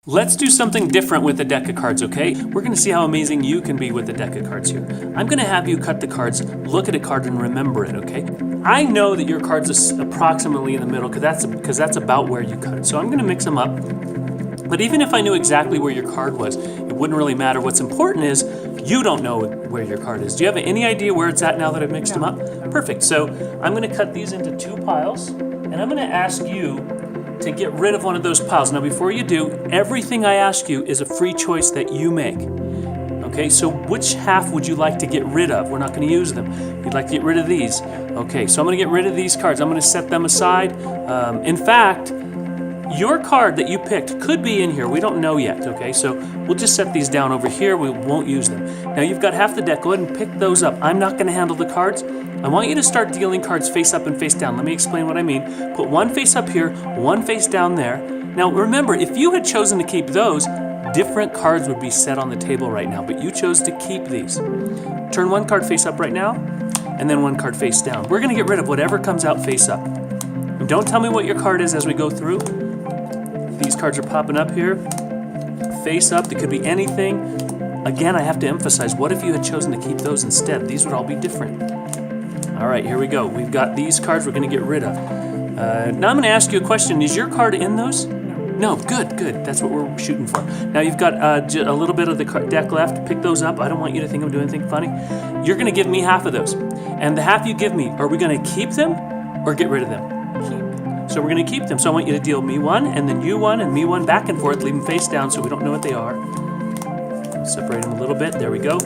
Let's do something different with the deck of cards, okay? We're gonna see how amazing you can be with the deck of cards here. I'm gonna have you cut the cards, look at a card and remember it, okay? I know that your card's approximately in the middle because that's about where you cut it. So I'm gonna mix them up. But even if I knew exactly where your card was, it wouldn't really matter. What's important is you don't know where your card is. Do you have any idea where it's at now that I've mixed them up? Perfect. So I'm gonna cut these into 2 piles and I'm gonna ask you to get rid of one of those piles. Now before you do, everything I ask you is a free choice that you make. Okay, so which half would you like to get rid of? We're not going to use them. You'd like to get rid of these. Okay, so I'm going to get rid of these cards. I'm going to set them aside. In fact, your card that you picked could be in here. We don't know yet, okay? So we'll just set these down over here. We won't use them. Now you've got half the deck. Go ahead and pick those up. I'm not going to handle the cards. I want you to start dealing cards face up and face down. Let me explain what I mean. Put one face up here, one face down there. Now remember, if you had chosen to keep those, different cards would be set on the table right now, but you chose to keep these. Turn one card face up right now, and then one card face down. We're gonna get rid of whatever comes out face up. And don't tell me what your card is as we go through. These cards are popping up here. Face up, it could be anything. Again, I have to emphasize, what if you had chosen to keep those instead? These would all be different. All right, here we go. We've got these cards we're gonna get rid of. Now I'm gonna ask you a question. Is your card in those? No, good. That's what we're shooting for. Now you've got a little bit of the deck left. Pick those up. I don't want you to think I'm doing anything funny. You're gonna give me half of those. And the half you give me, are we gonna keep them or get rid of them? Keep. So we're gonna keep them. So I want you to deal me one, and then you one, and me one, back and forth. Leave them face down so we don't know what they are. Separate them a little bit. There we go.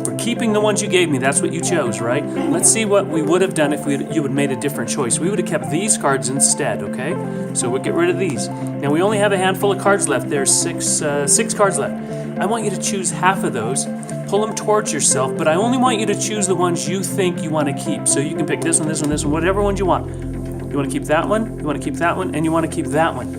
We're keeping the ones you gave me. That's what you chose, right? Let's see what we would have done if you had made a different choice. We would have kept these cards instead, okay? So we'll get rid of these. Now we only have a handful of cards left. There's six cards left. I want you to choose half of those. Pull them towards yourself, but I only want you to choose the ones you think you want to keep. So you can pick this one, this one, this one, whatever ones you want. You want to keep that one, you want to keep that one, and you want to keep that one.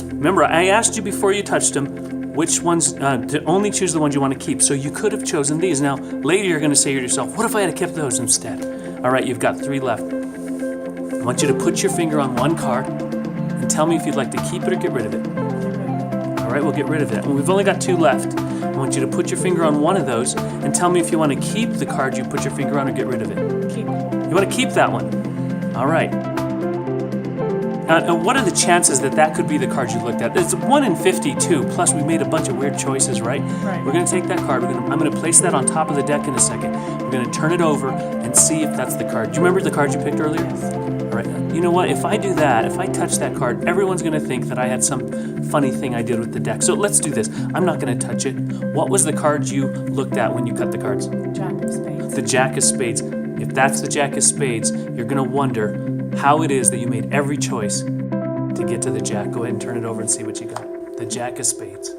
Remember, I asked you before you touched them, which ones, to only choose the ones you want to keep. So you could have chosen these. Now, later you're going to say to yourself, what if I had kept those instead? All right, you've got 3 left. I want you to put your finger on one card and tell me if you'd like to keep it or get rid of it. All right, we'll get rid of it. And we've only got 2 left. I want you to put your finger on one of those and tell me if you want to keep the card you put your finger on or get rid of it. Keep. You want to keep that one? All right. What are the chances that could be the card you looked at? It's 1 in 52, plus we made a bunch of weird choices, right? Right. We're going to take that card. I'm going to place that on top of the deck in a second. We're going to turn it over and see if that's the card. Do you remember the card you picked earlier? Yes. All right. You know what? If I do that, if I touch that card, everyone's going to think that I had some funny thing I did with the deck. So let's do this. I'm not going to touch it. What was the card you looked at when you cut the cards? Jack of spades. The Jack of Spades. If that's the Jack of Spades, you're going to wonder how it is that you made every choice to get to the Jack. Go ahead and turn it over and see what you got. The Jack of Spades.